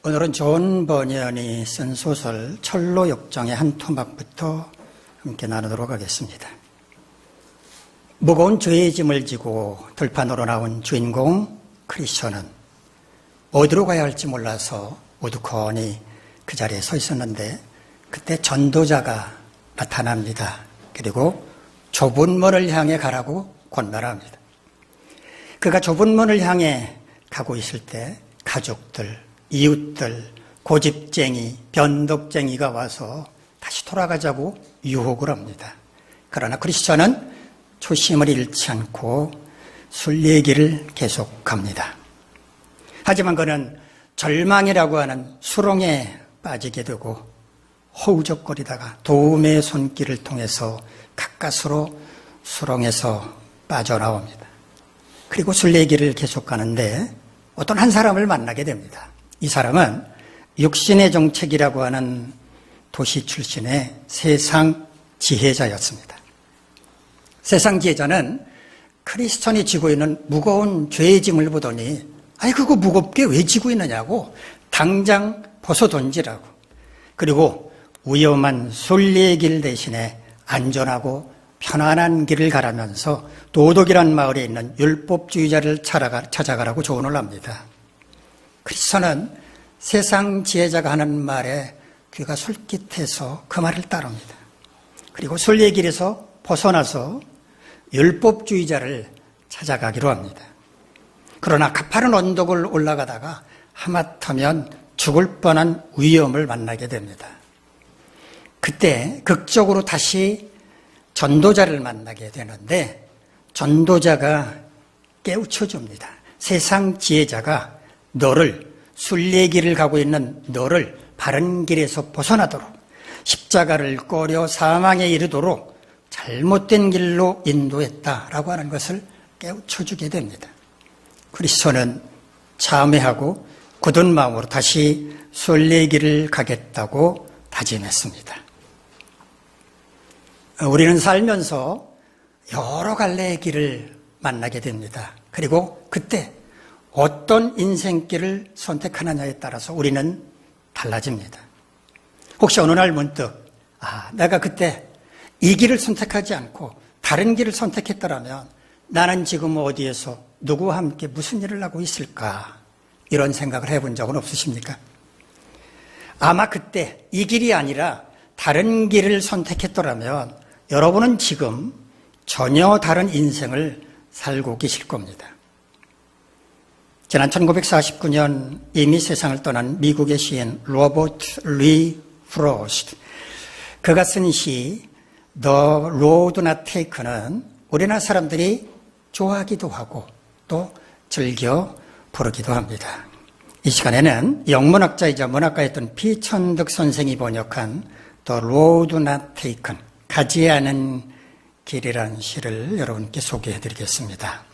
오늘은 존 버년이 쓴 소설 철로역정의 한 토막부터 함께 나누도록 하겠습니다. 무거운 죄의 짐을 지고 들판으로 나온 주인공 크리스천은 어디로 가야 할지 몰라서 우두커니 그 자리에 서 있었는데 그때 전도자가 나타납니다. 그리고 좁은 문을 향해 가라고 권면합니다. 그가 좁은 문을 향해 가고 있을 때 가족들, 이웃들, 고집쟁이, 변덕쟁이가 와서 다시 돌아가자고 유혹을 합니다. 그러나 크리스천은 초심을 잃지 않고 술 얘기를 계속합니다. 하지만 그는 절망이라고 하는 수렁에 빠지게 되고 허우적거리다가 도움의 손길을 통해서 가까스로 수렁에서 빠져나옵니다. 그리고 술 얘기를 계속 가는데 어떤 한 사람을 만나게 됩니다. 이 사람은 육신의 정책이라고 하는 도시 출신의 세상 지혜자였습니다. 세상 지혜자는 크리스천이 지고 있는 무거운 죄의 짐을 보더니 그거 무겁게 왜 지고 있느냐고 당장 벗어던지라고, 그리고 위험한 순리의 길 대신에 안전하고 편안한 길을 가라면서 도덕이란 마을에 있는 율법주의자를 찾아가라고 조언을 합니다. 크리스천은 세상 지혜자가 하는 말에 귀가 솔깃해서 그 말을 따릅니다. 그리고 순리의 길에서 벗어나서 율법주의자를 찾아가기로 합니다. 그러나 가파른 언덕을 올라가다가 하마터면 죽을 뻔한 위험을 만나게 됩니다. 그때 극적으로 다시 전도자를 만나게 되는데 전도자가 깨우쳐줍니다. 세상 지혜자가 너를, 순리의 길을 가고 있는 너를 바른 길에서 벗어나도록, 십자가를 꺼려 사망에 이르도록 잘못된 길로 인도했다라고 하는 것을 깨우쳐주게 됩니다. 크리스천은 참회하고 굳은 마음으로 다시 순리의 길을 가겠다고 다짐했습니다. 우리는 살면서 여러 갈래의 길을 만나게 됩니다. 그리고 그때 어떤 인생길을 선택하느냐에 따라서 우리는 달라집니다. 혹시 어느 날 문득 내가 그때 이 길을 선택하지 않고 다른 길을 선택했더라면 나는 지금 어디에서 누구와 함께 무슨 일을 하고 있을까, 이런 생각을 해본 적은 없으십니까? 아마 그때 이 길이 아니라 다른 길을 선택했더라면 여러분은 지금 전혀 다른 인생을 살고 계실 겁니다. 지난 1949년 이미 세상을 떠난 미국의 시인 로버트 리 프로스트, 그가 쓴 시 The Road Not Taken은 우리나라 사람들이 좋아하기도 하고 또 즐겨 부르기도 합니다. 이 시간에는 영문학자이자 문학가였던 피천득 선생이 번역한 The Road Not Taken, 가지 않은 길이라는 시를 여러분께 소개해드리겠습니다.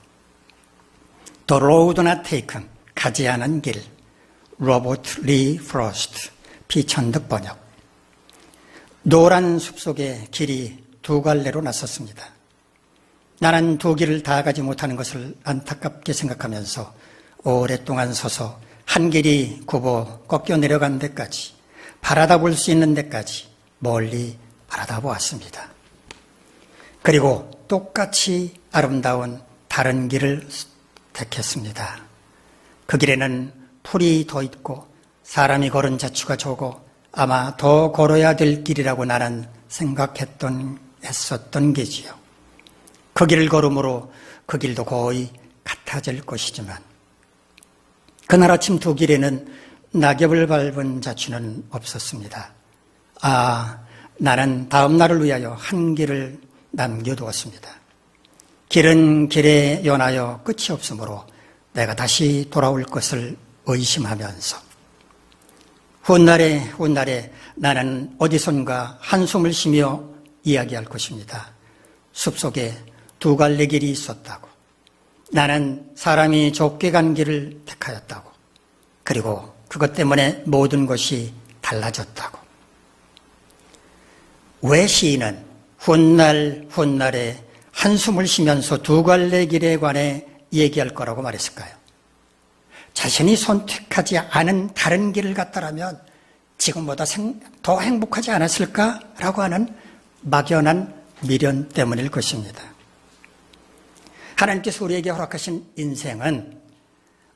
The Road Not Taken, 가지 않은 길, 로버트 리 프로스트, 피천득 번역. 노란 숲속에 길이 두 갈래로 나섰습니다. 나는 두 길을 다 가지 못하는 것을 안타깝게 생각하면서 오랫동안 서서 한 길이 굽어 꺾여 내려간 데까지, 바라다 볼 수 있는 데까지 멀리 바라다 보았습니다. 그리고 똑같이 아름다운 다른 길을 택했습니다. 그 길에는 풀이 더 있고 사람이 걸은 자취가 적어 아마 더 걸어야 될 길이라고 나는 했었던 게지요. 그 길을 걸음으로 그 길도 거의 같아질 것이지만 그날 아침 두 길에는 낙엽을 밟은 자취는 없었습니다. 나는 다음 날을 위하여 한 길을 남겨두었습니다. 길은 길에 연하여 끝이 없으므로 내가 다시 돌아올 것을 의심하면서 훗날에 나는 어디선가 한숨을 쉬며 이야기할 것입니다. 숲속에 두 갈래 길이 있었다고, 나는 사람이 좁게 간 길을 택하였다고, 그리고 그것 때문에 모든 것이 달라졌다고. 왜 시인은 훗날에 한숨을 쉬면서 두 갈래 길에 관해 얘기할 거라고 말했을까요? 자신이 선택하지 않은 다른 길을 갔다라면 지금보다 더 행복하지 않았을까라고 하는 막연한 미련 때문일 것입니다. 하나님께서 우리에게 허락하신 인생은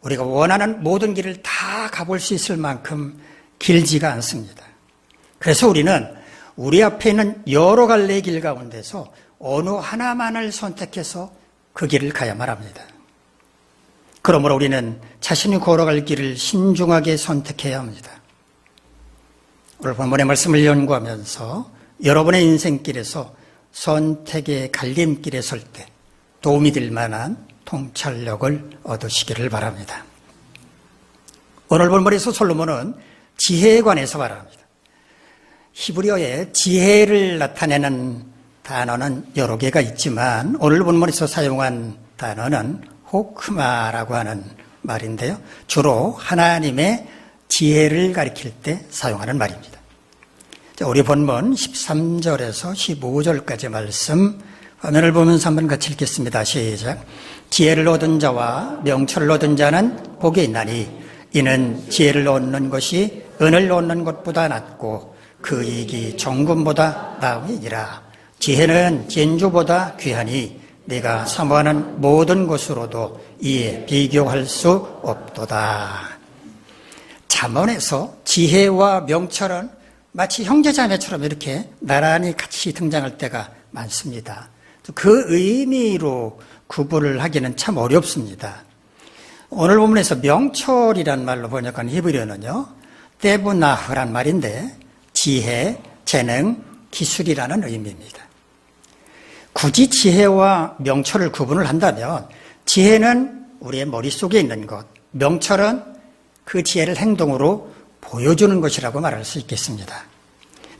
우리가 원하는 모든 길을 다 가볼 수 있을 만큼 길지가 않습니다. 그래서 우리는 우리 앞에 있는 여러 갈래의 길 가운데서 어느 하나만을 선택해서 그 길을 가야만 합니다. 그러므로 우리는 자신이 걸어갈 길을 신중하게 선택해야 합니다. 오늘 본문의 말씀을 연구하면서 여러분의 인생길에서 선택의 갈림길에 설 때 도움이 될 만한 통찰력을 얻으시기를 바랍니다. 오늘 본문에서 솔로몬은 지혜에 관해서 말합니다. 히브리어에 지혜를 나타내는 단어는 여러 개가 있지만 오늘 본문에서 사용한 단어는 호크마라고 하는 말인데요. 주로 하나님의 지혜를 가리킬 때 사용하는 말입니다. 우리 본문 13절에서 15절까지 말씀 화면을 보면서 한번 같이 읽겠습니다. 시작. 지혜를 얻은 자와 명철을 얻은 자는 복이 있나니 이는 지혜를 얻는 것이 은을 얻는 것보다 낫고 그 이익이 정금보다 나음이니라. 지혜는 진주보다 귀하니 네가 사모하는 모든 것으로도 이에 비교할 수 없도다. 잠언에서 지혜와 명철은 마치 형제자매처럼 이렇게 나란히 같이 등장할 때가 많습니다. 그 의미로 구분을 하기는 참 어렵습니다. 오늘 본문에서 명철이란 말로 번역한 히브리어는요, 데브나흐란 말인데 지혜, 재능, 기술이라는 의미입니다. 굳이 지혜와 명철을 구분을 한다면 지혜는 우리의 머릿속에 있는 것, 명철은 그 지혜를 행동으로 보여주는 것이라고 말할 수 있겠습니다.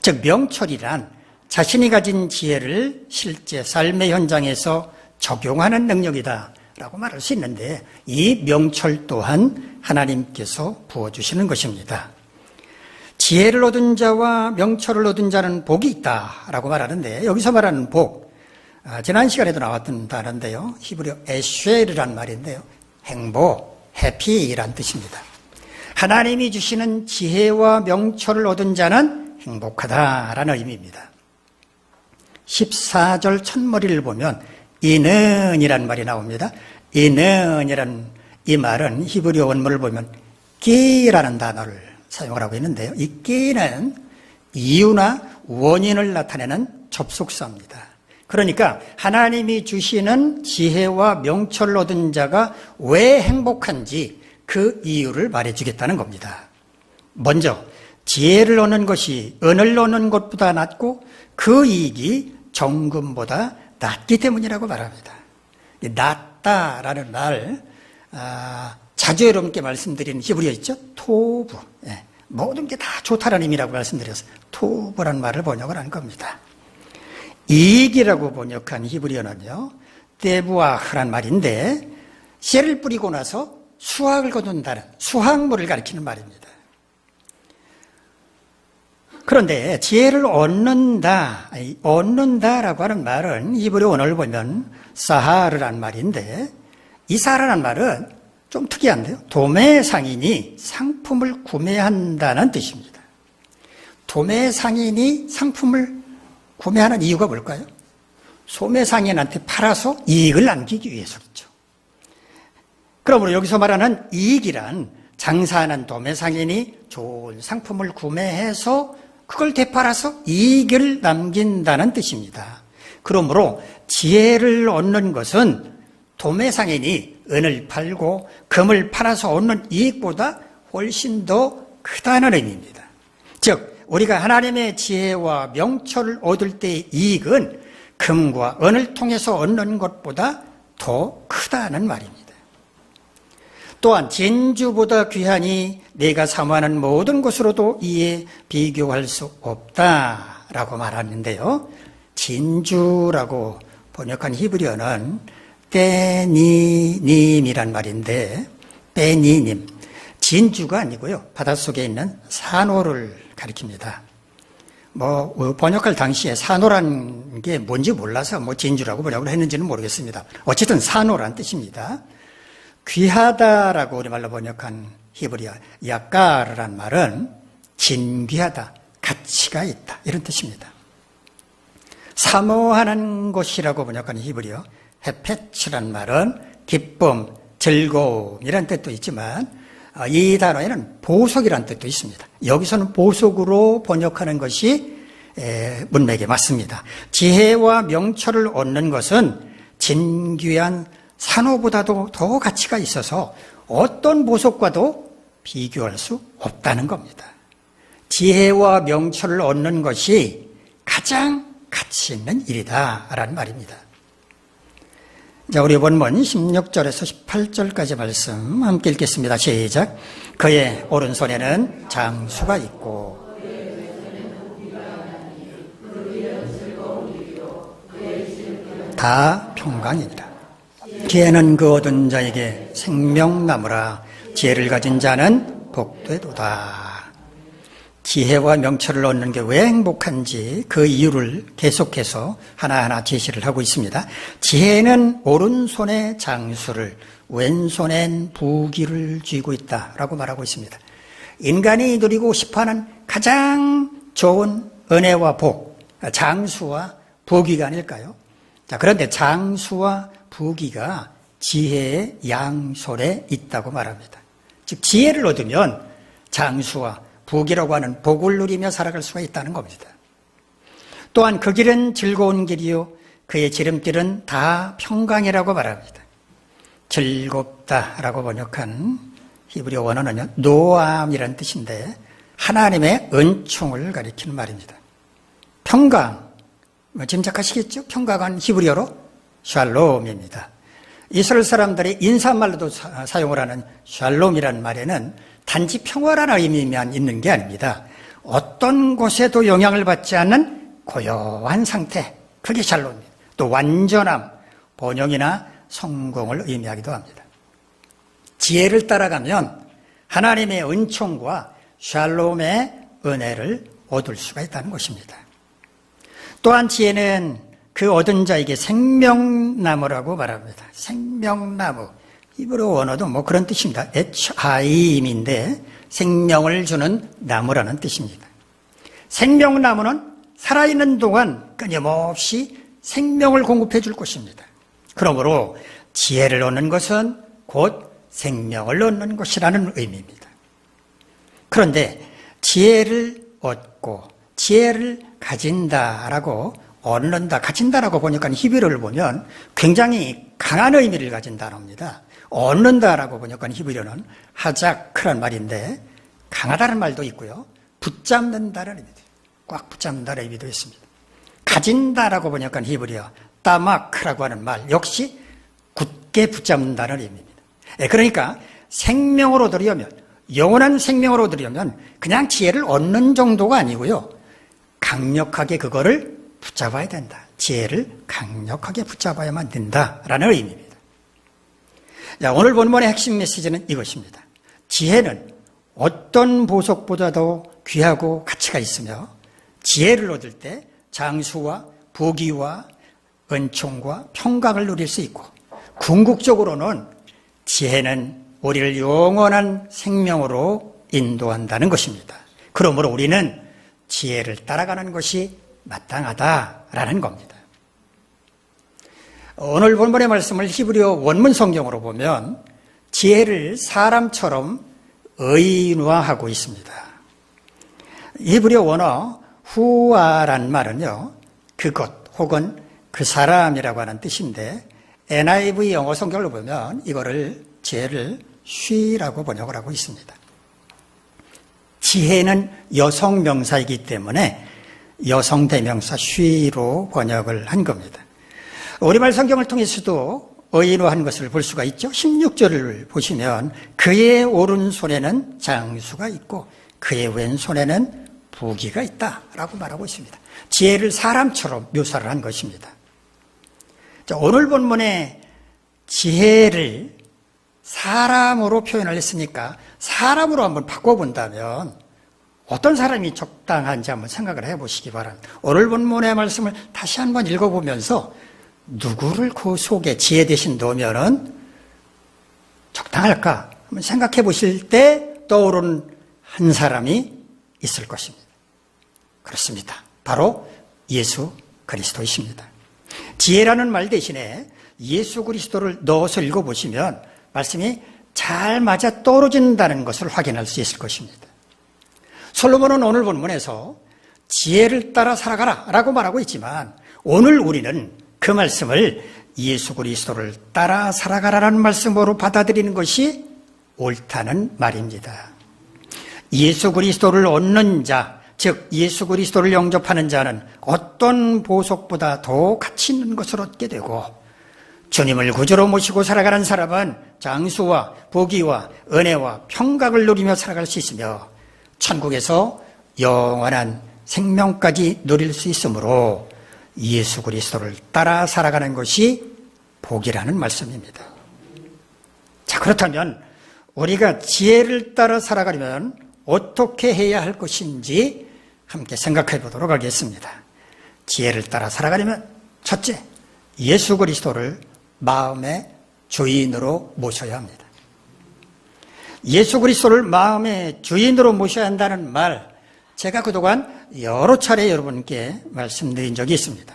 즉 명철이란 자신이 가진 지혜를 실제 삶의 현장에서 적용하는 능력이다 라고 말할 수 있는데 이 명철 또한 하나님께서 부어주시는 것입니다. 지혜를 얻은 자와 명철을 얻은 자는 복이 있다라고 말하는데 여기서 말하는 복, 지난 시간에도 나왔던 단어인데요. 히브리어 에쉐르란 말인데요. 행복, 해피란 뜻입니다. 하나님이 주시는 지혜와 명철을 얻은 자는 행복하다라는 의미입니다. 14절 첫머리를 보면 이는이란 말이 나옵니다. 이는이란 이 말은 히브리어 원문을 보면 끼라는 단어를 사용을 하고 있는데요. 이 끼는 이유나 원인을 나타내는 접속사입니다. 그러니까 하나님이 주시는 지혜와 명철을 얻은 자가 왜 행복한지 그 이유를 말해주겠다는 겁니다. 먼저 지혜를 얻는 것이 은을 얻는 것보다 낫고 그 이익이 정금보다 낫기 때문이라고 말합니다. 낫다라는 말 자주 여러분께 말씀드리는 히브리어 있죠? 토브. 모든 게 다 좋다라는 의미라고 말씀드렸어요. 토브라는 말을 번역을 한 겁니다. 이익이라고 번역한 히브리어는요, 데부아흐란 말인데 씨를 뿌리고 나서 수확을 거둔다는 수확물을 가리키는 말입니다. 그런데 지혜를 얻는다라고 하는 말은 히브리어 원어를 보면 사하르란 말인데 이 사하르란 말은 좀 특이한데요. 도매상인이 상품을 구매한다는 뜻입니다. 도매상인이 상품을 구매하는 이유가 뭘까요? 소매상인한테 팔아서 이익을 남기기 위해서겠죠. 그러므로 여기서 말하는 이익이란 장사하는 도매상인이 좋은 상품을 구매해서 그걸 되팔아서 이익을 남긴다는 뜻입니다. 그러므로 지혜를 얻는 것은 도매상인이 은을 팔고 금을 팔아서 얻는 이익보다 훨씬 더 크다는 의미입니다. 즉 우리가 하나님의 지혜와 명철을 얻을 때의 이익은 금과 은을 통해서 얻는 것보다 더 크다는 말입니다. 또한 진주보다 귀하니 내가 사모하는 모든 것으로도 이에 비교할 수 없다라고 말하는데요. 진주라고 번역한 히브리어는 빼니님이란 말인데 빼니님, 진주가 아니고요. 바닷속에 있는 산호를 가리킵니다. 번역할 당시에 산호란 게 뭔지 몰라서 진주라고 번역을 했는지는 모르겠습니다. 어쨌든 산호란 뜻입니다. 귀하다라고 우리말로 번역한 히브리어 야까르란 말은 진귀하다, 가치가 있다 이런 뜻입니다. 사모하는 곳이라고 번역한 히브리어 헤페츠란 말은 기쁨, 즐거움이란 뜻도 있지만 이 단어에는 보석이란 뜻도 있습니다. 여기서는 보석으로 번역하는 것이 문맥에 맞습니다. 지혜와 명철을 얻는 것은 진귀한 산호보다도 더 가치가 있어서 어떤 보석과도 비교할 수 없다는 겁니다. 지혜와 명철을 얻는 것이 가장 가치 있는 일이다라는 말입니다. 자, 우리 본문 16절에서 18절까지 말씀 함께 읽겠습니다. 시작. 그의 오른손에는 장수가 있고 다 평강이니라. 지혜는 그 얻은 자에게 생명나무라. 지혜를 가진 자는 복되도다. 지혜와 명철을 얻는 게 왜 행복한지 그 이유를 계속해서 하나하나 제시를 하고 있습니다. 지혜는 오른손에 장수를, 왼손엔 부귀를 쥐고 있다라고 말하고 있습니다. 인간이 누리고 싶어하는 가장 좋은 은혜와 복, 장수와 부귀가 아닐까요? 자, 그런데 장수와 부귀가 지혜의 양손에 있다고 말합니다. 즉 지혜를 얻으면 장수와 부귀라고 하는 복을 누리며 살아갈 수가 있다는 겁니다. 또한 그 길은 즐거운 길이요 그의 지름길은 다 평강이라고 말합니다. 즐겁다라고 번역한 히브리어 원어는요 노암이라는 뜻인데 하나님의 은총을 가리키는 말입니다. 평강, 짐작하시겠죠? 평강은 히브리어로 샬롬입니다. 이스라엘 사람들이 인사말로도 사용을 하는 샬롬이라는 말에는 단지 평화라는 의미만 있는 게 아닙니다. 어떤 곳에도 영향을 받지 않는 고요한 상태, 그게 샬롬입니다. 또 완전함, 번영이나 성공을 의미하기도 합니다. 지혜를 따라가면 하나님의 은총과 샬롬의 은혜를 얻을 수가 있다는 것입니다. 또한 지혜는 그 얻은 자에게 생명나무라고 말합니다. 생명나무. 히브리어 원어도 뭐 그런 뜻입니다. HI임인데 생명을 주는 나무라는 뜻입니다. 생명나무는 살아있는 동안 끊임없이 생명을 공급해 줄 것입니다. 그러므로 지혜를 얻는 것은 곧 생명을 얻는 것이라는 의미입니다. 그런데 지혜를 얻고 지혜를 가진다라고 얻는다, 가진다라고 보니까 히브리어를 보면 굉장히 강한 의미를 가진 단어입니다. 얻는다라고 보니까 히브리어는 하자크란 말인데 강하다는 말도 있고요. 붙잡는다는 의미도 꽉 붙잡는다는 의미도 있습니다. 가진다라고 보니까 히브리어 따마크라고 하는 말 역시 굳게 붙잡는다는 의미입니다. 그러니까 생명을 얻으려면 영원한 생명을 얻으려면 그냥 지혜를 얻는 정도가 아니고요. 강력하게 그거를 붙잡아야 된다. 지혜를 강력하게 붙잡아야만 된다라는 의미입니다. 자, 오늘 본문의 핵심 메시지는 이것입니다. 지혜는 어떤 보석보다도 귀하고 가치가 있으며 지혜를 얻을 때 장수와 부귀와 은총과 평강을 누릴 수 있고 궁극적으로는 지혜는 우리를 영원한 생명으로 인도한다는 것입니다. 그러므로 우리는 지혜를 따라가는 것이 마땅하다라는 겁니다. 오늘 본문의 말씀을 히브리어 원문 성경으로 보면 지혜를 사람처럼 의인화하고 있습니다. 히브리어 원어 후아란 말은요, 그것 혹은 그 사람이라고 하는 뜻인데 NIV 영어 성경을 보면 이거를 지혜를 she라고 번역을 하고 있습니다. 지혜는 여성 명사이기 때문에 여성 대명사 she로 번역을 한 겁니다. 우리말 성경을 통해서도 의인화한 것을 볼 수가 있죠. 16절을 보시면 그의 오른손에는 장수가 있고 그의 왼손에는 부귀가 있다라고 말하고 있습니다. 지혜를 사람처럼 묘사를 한 것입니다. 자, 오늘 본문에 지혜를 사람으로 표현을 했으니까 사람으로 한번 바꿔본다면 어떤 사람이 적당한지 한번 생각을 해보시기 바랍니다. 오늘 본문의 말씀을 다시 한번 읽어보면서 누구를 그 속에 지혜 대신 넣으면은 적당할까? 한번 생각해 보실 때 떠오르는 한 사람이 있을 것입니다. 그렇습니다. 바로 예수 그리스도이십니다. 지혜라는 말 대신에 예수 그리스도를 넣어서 읽어보시면 말씀이 잘 맞아 떨어진다는 것을 확인할 수 있을 것입니다. 솔로몬은 오늘 본문에서 지혜를 따라 살아가라 라고 말하고 있지만 오늘 우리는 그 말씀을 예수 그리스도를 따라 살아가라는 말씀으로 받아들이는 것이 옳다는 말입니다. 예수 그리스도를 얻는 자, 즉 예수 그리스도를 영접하는 자는 어떤 보석보다 더 가치 있는 것을 얻게 되고 주님을 구주로 모시고 살아가는 사람은 장수와 복위와 은혜와 평강을 누리며 살아갈 수 있으며 천국에서 영원한 생명까지 누릴 수 있으므로 예수 그리스도를 따라 살아가는 것이 복이라는 말씀입니다. 자, 그렇다면 우리가 지혜를 따라 살아가려면 어떻게 해야 할 것인지 함께 생각해 보도록 하겠습니다. 지혜를 따라 살아가려면 첫째, 예수 그리스도를 마음의 주인으로 모셔야 합니다. 예수 그리스도를 마음의 주인으로 모셔야 한다는 말, 제가 그동안 여러 차례 여러분께 말씀드린 적이 있습니다.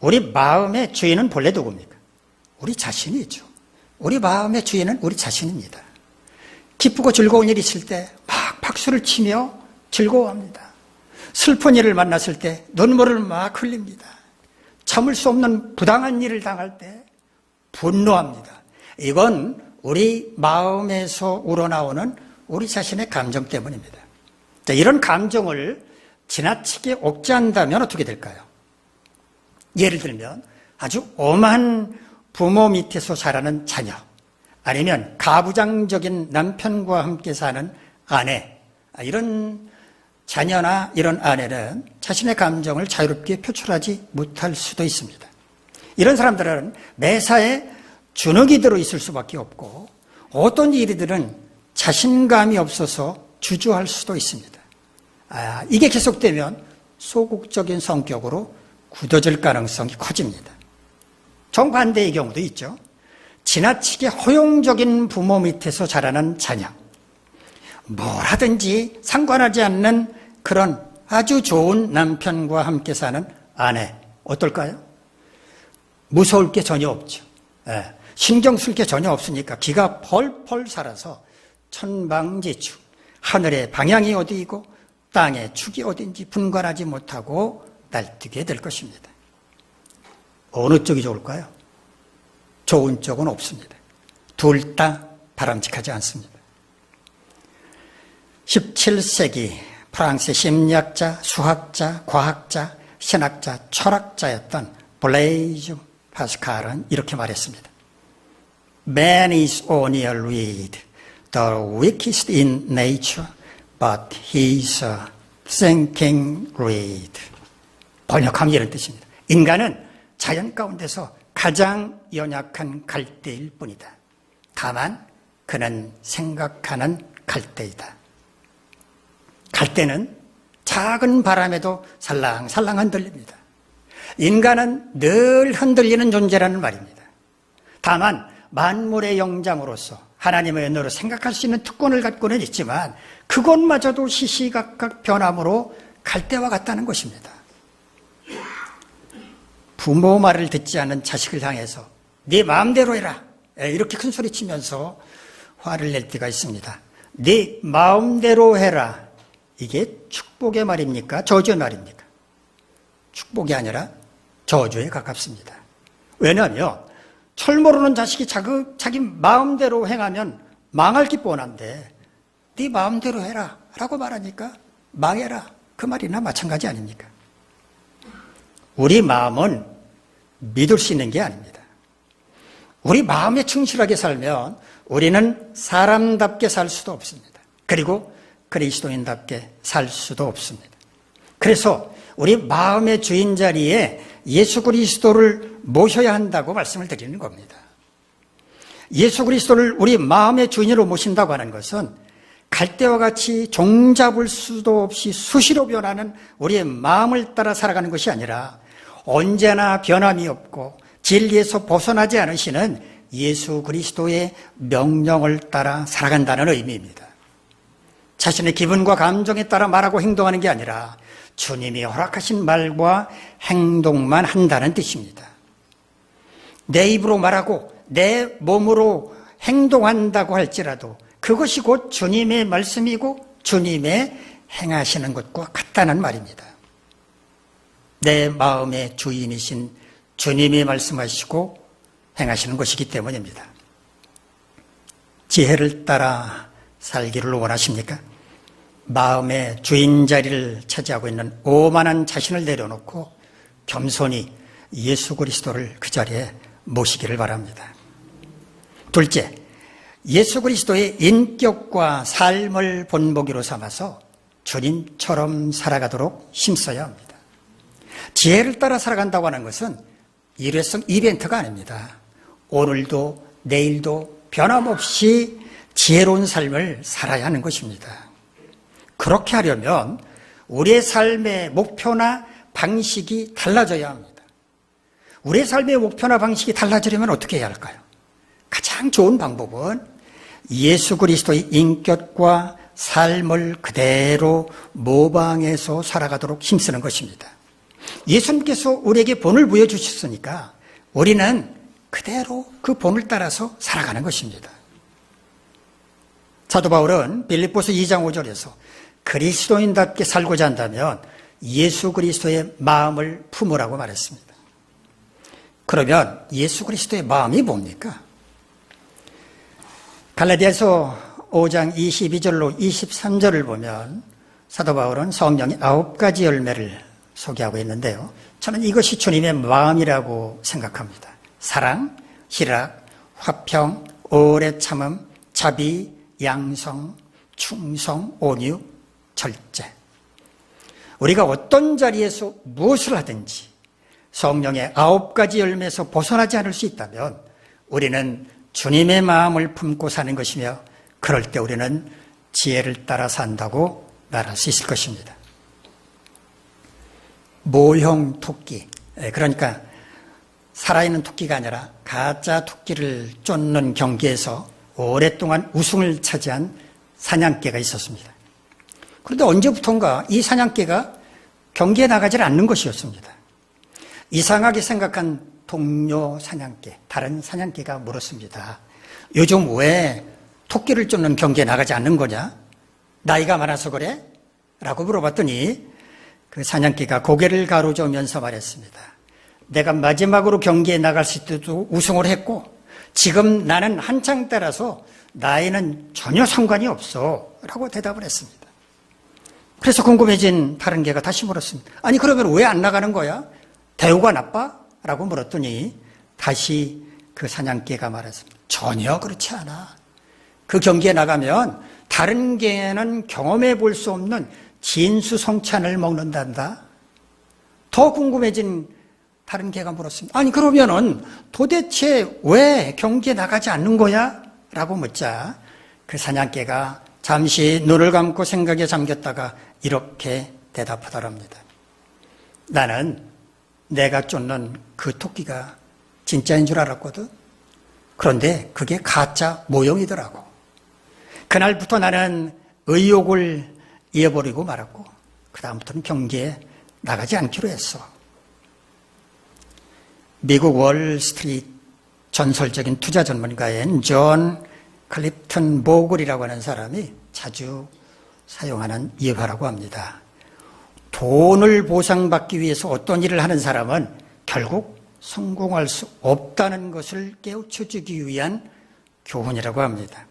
우리 마음의 주인은 본래 누굽니까? 우리 자신이죠. 우리 마음의 주인은 우리 자신입니다. 기쁘고 즐거운 일이 있을 때 막 박수를 치며 즐거워합니다. 슬픈 일을 만났을 때 눈물을 막 흘립니다. 참을 수 없는 부당한 일을 당할 때 분노합니다. 이건 우리 마음에서 우러나오는 우리 자신의 감정 때문입니다. 자, 이런 감정을 지나치게 억제한다면 어떻게 될까요? 예를 들면 아주 엄한 부모 밑에서 자라는 자녀, 아니면 가부장적인 남편과 함께 사는 아내, 이런 자녀나 이런 아내는 자신의 감정을 자유롭게 표출하지 못할 수도 있습니다. 이런 사람들은 매사에 주눅이 들어 있을 수밖에 없고 어떤 일이들은 자신감이 없어서 주저할 수도 있습니다. 이게 계속되면 소극적인 성격으로 굳어질 가능성이 커집니다. 정반대의 경우도 있죠. 지나치게 허용적인 부모 밑에서 자라는 자녀, 뭘 하든지 상관하지 않는 그런 아주 좋은 남편과 함께 사는 아내, 어떨까요? 무서울 게 전혀 없죠. 신경 쓸 게 전혀 없으니까 기가 펄펄 살아서 천방지축, 하늘의 방향이 어디이고 땅의 축이 어딘지 분간하지 못하고 날뛰게 될 것입니다. 어느 쪽이 좋을까요? 좋은 쪽은 없습니다. 둘 다 바람직하지 않습니다. 17세기 프랑스의 심리학자, 수학자, 과학자, 신학자, 철학자였던 블레이즈 파스칼은 이렇게 말했습니다. Man is only a reed, the weakest in nature, but he is a thinking reed. 번역하면 이런 뜻입니다. 인간은 자연 가운데서 가장 연약한 갈대일 뿐이다. 다만 그는 생각하는 갈대이다. 갈대는 작은 바람에도 살랑살랑 흔들립니다. 인간은 늘 흔들리는 존재라는 말입니다. 다만 만물의 영장으로서 하나님의 은혜로 생각할 수 있는 특권을 갖고는 있지만 그것마저도 시시각각 변함으로 갈대와 같다는 것입니다. 부모 말을 듣지 않는 자식을 향해서 네 마음대로 해라 이렇게 큰 소리 치면서 화를 낼 때가 있습니다. 네 마음대로 해라, 이게 축복의 말입니까? 저주의 말입니까? 축복이 아니라 저주에 가깝습니다. 왜냐하면 철 모르는 자식이 자기 마음대로 행하면 망할 게 뻔한데 네 마음대로 해라 라고 말하니까 망해라, 그 말이나 마찬가지 아닙니까? 우리 마음은 믿을 수 있는 게 아닙니다. 우리 마음에 충실하게 살면 우리는 사람답게 살 수도 없습니다. 그리고 그리스도인답게 살 수도 없습니다. 그래서 우리 마음의 주인 자리에 예수 그리스도를 모셔야 한다고 말씀을 드리는 겁니다. 예수 그리스도를 우리 마음의 주인으로 모신다고 하는 것은 갈대와 같이 종잡을 수도 없이 수시로 변하는 우리의 마음을 따라 살아가는 것이 아니라 언제나 변함이 없고 진리에서 벗어나지 않으시는 예수 그리스도의 명령을 따라 살아간다는 의미입니다. 자신의 기분과 감정에 따라 말하고 행동하는 게 아니라 주님이 허락하신 말과 행동만 한다는 뜻입니다. 내 입으로 말하고 내 몸으로 행동한다고 할지라도 그것이 곧 주님의 말씀이고 주님의 행하시는 것과 같다는 말입니다. 내 마음의 주인이신 주님이 말씀하시고 행하시는 것이기 때문입니다. 지혜를 따라 살기를 원하십니까? 마음의 주인 자리를 차지하고 있는 오만한 자신을 내려놓고 겸손히 예수 그리스도를 그 자리에 모시기를 바랍니다. 둘째, 예수 그리스도의 인격과 삶을 본보기로 삼아서 주님처럼 살아가도록 힘써야 합니다. 지혜를 따라 살아간다고 하는 것은 일회성 이벤트가 아닙니다. 오늘도 내일도 변함없이 지혜로운 삶을 살아야 하는 것입니다. 그렇게 하려면 우리의 삶의 목표나 방식이 달라져야 합니다. 우리의 삶의 목표나 방식이 달라지려면 어떻게 해야 할까요? 가장 좋은 방법은 예수 그리스도의 인격과 삶을 그대로 모방해서 살아가도록 힘쓰는 것입니다. 예수님께서 우리에게 본을 부여주셨으니까 우리는 그대로 그 본을 따라서 살아가는 것입니다. 사도 바울은 빌립보서 2장 5절에서 그리스도인답게 살고자 한다면 예수 그리스도의 마음을 품으라고 말했습니다. 그러면 예수 그리스도의 마음이 뭡니까? 갈라디아서 5장 22절로 23절을 보면 사도 바울은 성령의 9가지 열매를 소개하고 있는데요. 저는 이것이 주님의 마음이라고 생각합니다. 사랑, 희락, 화평, 오래 참음, 자비, 양성, 충성, 온유, 절제. 우리가 어떤 자리에서 무엇을 하든지 성령의 9가지 열매에서 벗어나지 않을 수 있다면 우리는 주님의 마음을 품고 사는 것이며 그럴 때 우리는 지혜를 따라 산다고 말할 수 있을 것입니다. 모형 토끼, 그러니까 살아있는 토끼가 아니라 가짜 토끼를 쫓는 경기에서 오랫동안 우승을 차지한 사냥개가 있었습니다. 그런데 언제부턴가 이 사냥개가 경기에 나가지 않는 것이었습니다. 이상하게 생각한 동료 사냥개, 다른 사냥개가 물었습니다. 요즘 왜 토끼를 쫓는 경기에 나가지 않는 거냐? 나이가 많아서 그래? 라고 물어봤더니 그 사냥개가 고개를 가로저으면서 말했습니다. 내가 마지막으로 경기에 나갔을 때도 우승을 했고 지금 나는 한창 때라서 나이는 전혀 상관이 없어 라고 대답을 했습니다. 그래서 궁금해진 다른 개가 다시 물었습니다. 아니 그러면 왜 안 나가는 거야? 대우가 나빠? 라고 물었더니 다시 그 사냥개가 말했습니다. 전혀 그렇지 않아. 그 경기에 나가면 다른 개는 경험해 볼 수 없는 진수성찬을 먹는단다. 더 궁금해진 다른 개가 물었습니다. 아니 그러면은 도대체 왜 경기에 나가지 않는 거야? 라고 묻자 그 사냥개가 잠시 눈을 감고 생각에 잠겼다가 이렇게 대답하더랍니다. 나는 내가 쫓는 그 토끼가 진짜인 줄 알았거든. 그런데 그게 가짜 모형이더라고. 그날부터 나는 의욕을 잃어버리고 말았고 그 다음부터는 경기에 나가지 않기로 했어. 미국 월스트리트 전설적인 투자 전문가인 존 클립턴 보글이라고 하는 사람이 자주 사용하는 예화라고 합니다. 돈을 보상받기 위해서 어떤 일을 하는 사람은 결국 성공할 수 없다는 것을 깨우쳐주기 위한 교훈이라고 합니다.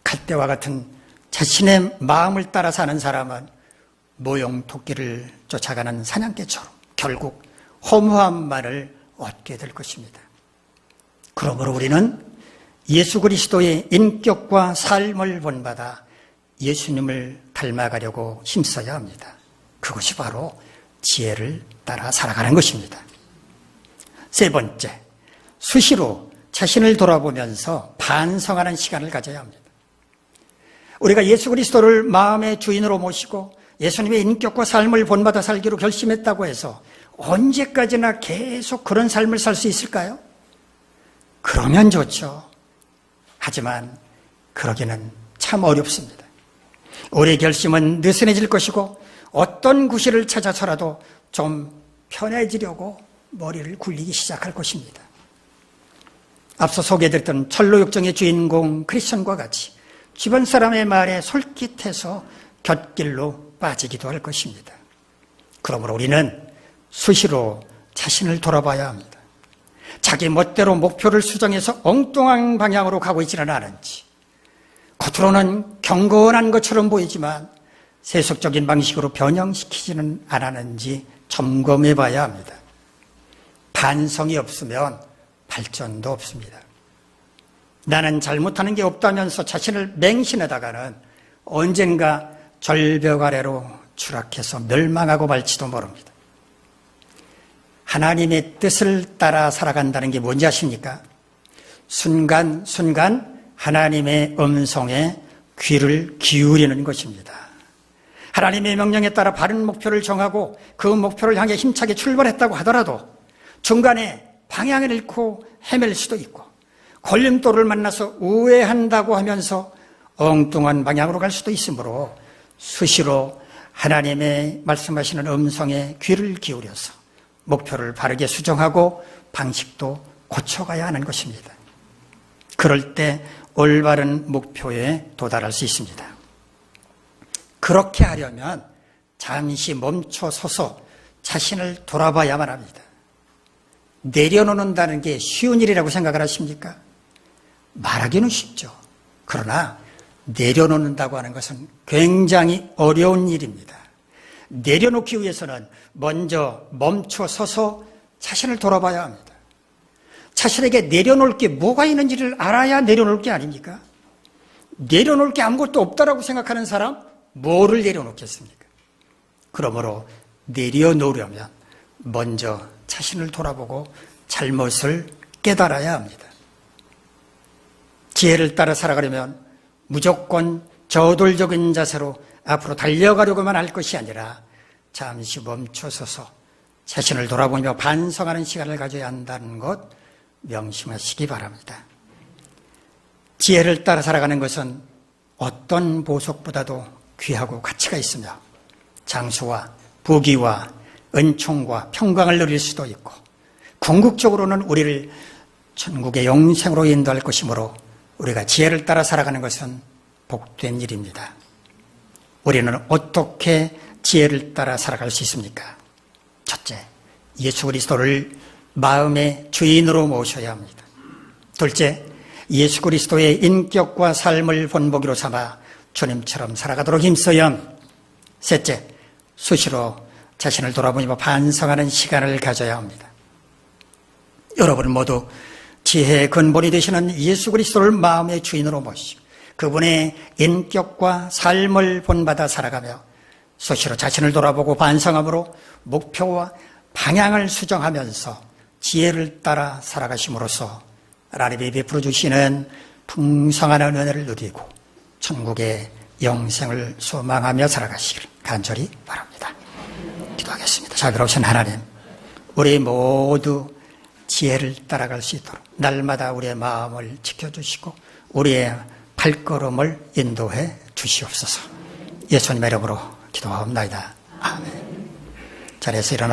갈대와 같은 자신의 마음을 따라 사는 사람은 모형 토끼를 쫓아가는 사냥개처럼 결국 허무한 말을 얻게 될 것입니다. 그러므로 우리는 예수 그리스도의 인격과 삶을 본받아 예수님을 닮아가려고 힘써야 합니다. 그것이 바로 지혜를 따라 살아가는 것입니다. 세 번째, 수시로 자신을 돌아보면서 반성하는 시간을 가져야 합니다. 우리가 예수 그리스도를 마음의 주인으로 모시고 예수님의 인격과 삶을 본받아 살기로 결심했다고 해서 언제까지나 계속 그런 삶을 살 수 있을까요? 그러면 좋죠. 하지만 그러기는 참 어렵습니다. 우리의 결심은 느슨해질 것이고 어떤 구실을 찾아서라도 좀 편해지려고 머리를 굴리기 시작할 것입니다. 앞서 소개해드렸던 철로역정의 주인공 크리스천과 같이 주변 사람의 말에 솔깃해서 곁길로 빠지기도 할 것입니다. 그러므로 우리는 수시로 자신을 돌아봐야 합니다. 자기 멋대로 목표를 수정해서 엉뚱한 방향으로 가고 있지는 않은지, 겉으로는 경건한 것처럼 보이지만 세속적인 방식으로 변형시키지는 않았는지 점검해 봐야 합니다. 반성이 없으면 발전도 없습니다. 나는 잘못하는 게 없다면서 자신을 맹신하다가는 언젠가 절벽 아래로 추락해서 멸망하고 말지도 모릅니다. 하나님의 뜻을 따라 살아간다는 게 뭔지 아십니까? 순간순간 하나님의 음성에 귀를 기울이는 것입니다. 하나님의 명령에 따라 바른 목표를 정하고 그 목표를 향해 힘차게 출발했다고 하더라도 중간에 방향을 잃고 헤맬 수도 있고 걸림돌을 만나서 우회한다고 하면서 엉뚱한 방향으로 갈 수도 있으므로 수시로 하나님의 말씀하시는 음성에 귀를 기울여서 목표를 바르게 수정하고 방식도 고쳐가야 하는 것입니다. 그럴 때 올바른 목표에 도달할 수 있습니다. 그렇게 하려면 잠시 멈춰 서서 자신을 돌아봐야만 합니다. 내려놓는다는 게 쉬운 일이라고 생각을 하십니까? 말하기는 쉽죠. 그러나 내려놓는다고 하는 것은 굉장히 어려운 일입니다. 내려놓기 위해서는 먼저 멈춰 서서 자신을 돌아봐야 합니다. 자신에게 내려놓을 게 뭐가 있는지를 알아야 내려놓을 게 아닙니까? 내려놓을 게 아무것도 없다라고 생각하는 사람, 뭐를 내려놓겠습니까? 그러므로 내려놓으려면 먼저 자신을 돌아보고 잘못을 깨달아야 합니다. 지혜를 따라 살아가려면 무조건 저돌적인 자세로 앞으로 달려가려고만 할 것이 아니라 잠시 멈춰서서 자신을 돌아보며 반성하는 시간을 가져야 한다는 것 명심하시기 바랍니다. 지혜를 따라 살아가는 것은 어떤 보석보다도 귀하고 가치가 있으며 장수와 부귀와 은총과 평강을 누릴 수도 있고 궁극적으로는 우리를 천국의 영생으로 인도할 것이므로 우리가 지혜를 따라 살아가는 것은 복된 일입니다. 우리는 어떻게 지혜를 따라 살아갈 수 있습니까? 첫째, 예수 그리스도를 마음의 주인으로 모셔야 합니다. 둘째, 예수 그리스도의 인격과 삶을 본보기로 삼아 주님처럼 살아가도록 힘써야 합니다. 셋째, 수시로 자신을 돌아보며 반성하는 시간을 가져야 합니다. 여러분 모두 지혜의 근본이 되시는 예수 그리스도를 마음의 주인으로 모시고 그분의 인격과 삶을 본받아 살아가며 수시로 자신을 돌아보고 반성함으로 목표와 방향을 수정하면서 지혜를 따라 살아가심으로써 하나님이 베풀어 주시는 풍성한 은혜를 누리고 천국의 영생을 소망하며 살아가시길 간절히 바랍니다. 기도하겠습니다. 자비로우신 하나님, 우리 모두 지혜를 따라갈 수 있도록 날마다 우리의 마음을 지켜주시고 우리의 발걸음을 인도해 주시옵소서. 예수님의 이름으로 기도하옵나이다. 아멘. 자리에서 일어나